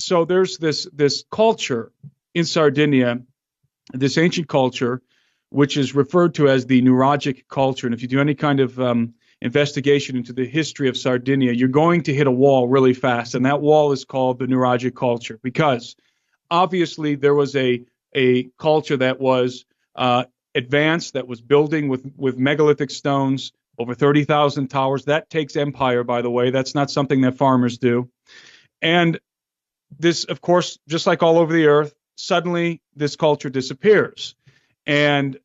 So there's this culture in Sardinia, this ancient culture, which is referred to as the Nuragic culture. And if you do any kind of investigation into the history of Sardinia, you're going to hit a wall really fast, and that wall is called the Nuragic culture, because obviously there was a culture that was advanced, that was building with megalithic stones, over 30,000 towers. That takes empire, by the way. That's not something that farmers do. And this, of course, just like all over the earth, suddenly this culture disappears, and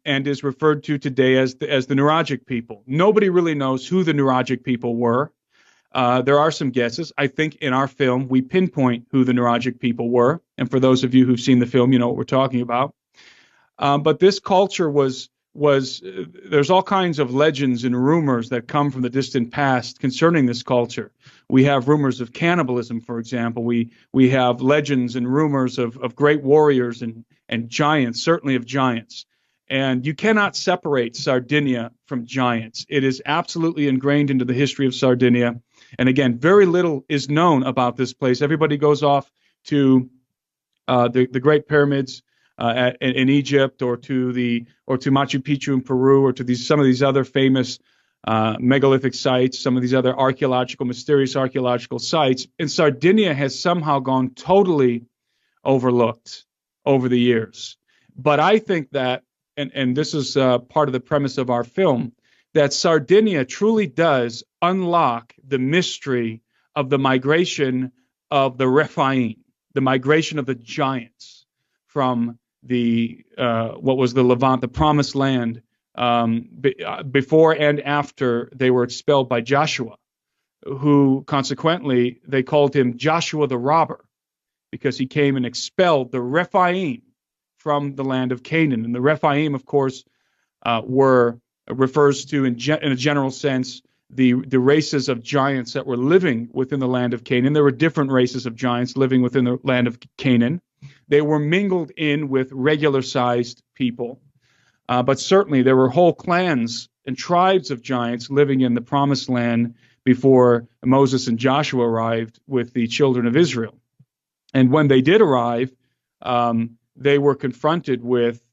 is referred to today as the Nuragic people. Nobody really knows who the Nuragic people were. There are some guesses. I think in our film we pinpoint who the Nuragic people were, and for those of you who've seen the film, you know what we're talking about. But this culture was there's all kinds of legends and rumors that come from the distant past concerning this culture. We have rumors of cannibalism, for example. We have legends and rumors of great warriors and giants, certainly of giants. And you cannot separate Sardinia from giants. It is absolutely ingrained into the history of Sardinia. And again, very little is known about this place. Everybody goes off to the Great Pyramids in Egypt, or to Machu Picchu in Peru, or to some of these other famous megalithic sites, some of these other mysterious archaeological sites. And Sardinia has somehow gone totally overlooked over the years. But I think that, and this is part of the premise of our film, that Sardinia truly does unlock the mystery of the migration of the Rephaim, the migration of the giants from what was the Levant, the Promised Land, before and after they were expelled by Joshua, who consequently they called him Joshua the Robber, because he came and expelled the Rephaim from the land of Canaan. And the Rephaim, of course, refers to, in a general sense, the races of giants that were living within the land of Canaan. There were different races of giants living within the land of Canaan. They were mingled in with regular-sized people. But certainly there were whole clans and tribes of giants living in the Promised Land before Moses and Joshua arrived with the children of Israel. And when they did arrive, they were confronted with,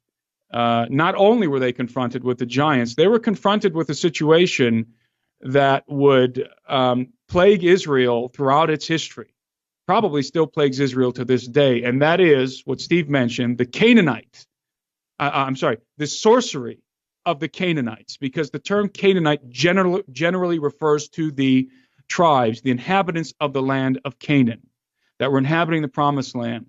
not only were they confronted with the giants, they were confronted with a situation that would plague Israel throughout its history, probably still plagues Israel to this day, and that is what Steve mentioned, the sorcery of the Canaanites, because the term Canaanite generally refers to the tribes, the inhabitants of the land of Canaan that were inhabiting the Promised Land.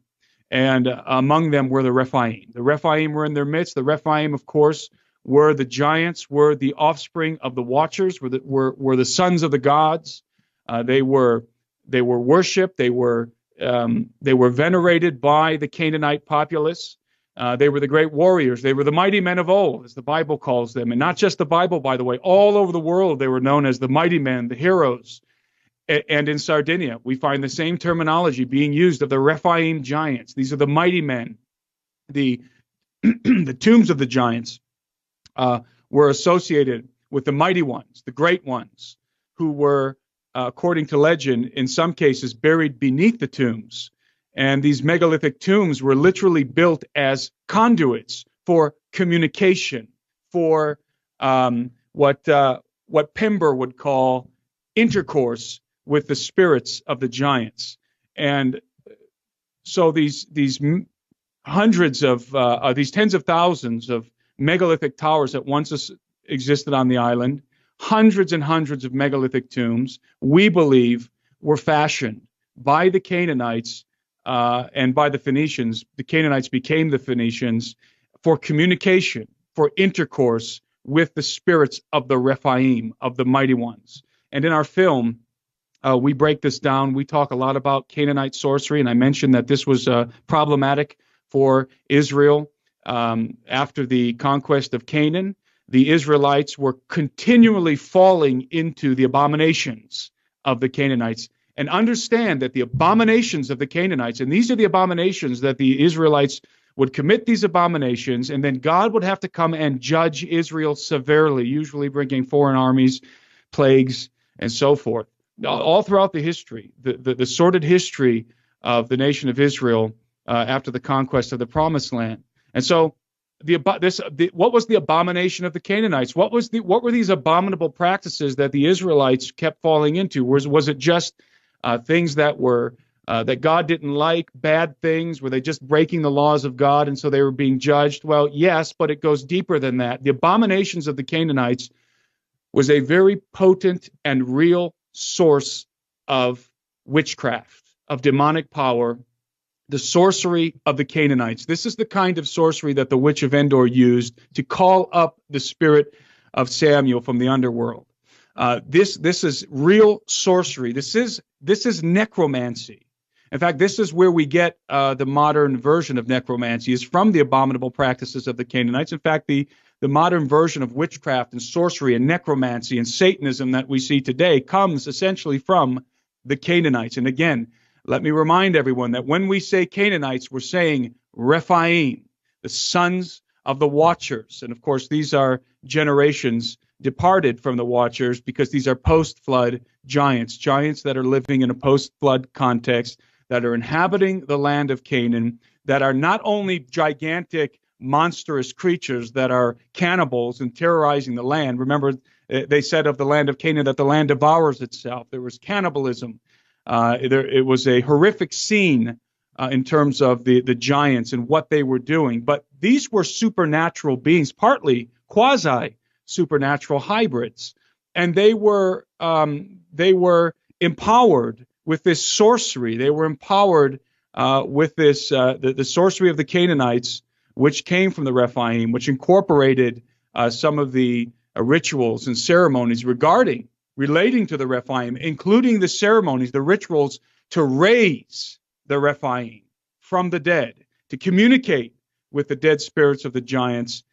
And among them were the Rephaim. The Rephaim were in their midst. The Rephaim, of course, were the giants, were the offspring of the Watchers, were the sons of the gods. They were worshipped. They were venerated by the Canaanite populace. They were the great warriors. They were the mighty men of old, as the Bible calls them. And not just the Bible, by the way. All over the world, they were known as the mighty men, the heroes. And in Sardinia, we find the same terminology being used of the Rephaim giants. These are the mighty men. The tombs of the giants were associated with the mighty ones, the great ones, who were, according to legend, in some cases buried beneath the tombs. And these megalithic tombs were literally built as conduits for communication, for what Pember would call intercourse with the spirits of the giants. And so these hundreds of these tens of thousands of megalithic towers that once existed on the island, hundreds and hundreds of megalithic tombs, we believe were fashioned by the Canaanites and by the Phoenicians. The Canaanites became the Phoenicians for communication, for intercourse with the spirits of the Rephaim, of the mighty ones. And in our film, we break this down. We talk a lot about Canaanite sorcery, and I mentioned that this was problematic for Israel after the conquest of Canaan. The Israelites were continually falling into the abominations of the Canaanites. And understand that the abominations of the Canaanites, and these are the abominations that the Israelites would commit these abominations, and then God would have to come and judge Israel severely, usually bringing foreign armies, plagues, and so forth. All throughout the history, the sordid history of the nation of Israel after the conquest of the Promised Land. And so, what was the abomination of the Canaanites? What were these abominable practices that the Israelites kept falling into? Was it just things that were that God didn't like, bad things? Were they just breaking the laws of God, and so they were being judged? Well, yes, but it goes deeper than that. The abominations of the Canaanites was a very potent and real source of witchcraft, of demonic power, the sorcery of the Canaanites. This is the kind of sorcery that the witch of Endor used to call up the spirit of Samuel from the underworld. This is real sorcery. This is necromancy. In fact, this is where we get the modern version of necromancy, is from the abominable practices of the Canaanites. In fact, the modern version of witchcraft and sorcery and necromancy and Satanism that we see today comes essentially from the Canaanites. And again, let me remind everyone that when we say Canaanites, we're saying Rephaim, the sons of the Watchers. And of course, these are generations departed from the Watchers, because these are post-flood giants that are living in a post-flood context, that are inhabiting the land of Canaan, that are not only gigantic, monstrous creatures that are cannibals and terrorizing the land. Remember, they said of the land of Canaan that the land devours itself. There was cannibalism. It was a horrific scene in terms of the giants and what they were doing. But these were supernatural beings, partly quasi-supernatural hybrids, and they were empowered with this sorcery. They were empowered with this the sorcery of the Canaanites, which came from the Rephaim, which incorporated some of the rituals and ceremonies relating to the Rephaim, including the ceremonies, the rituals to raise the Rephaim from the dead, to communicate with the dead spirits of the giants,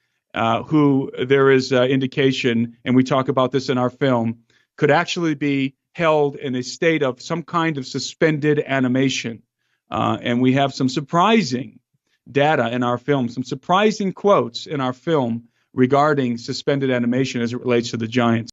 who there is indication, and we talk about this in our film, could actually be held in a state of some kind of suspended animation. And we have some surprising data in our film, some surprising quotes in our film regarding suspended animation as it relates to the giants.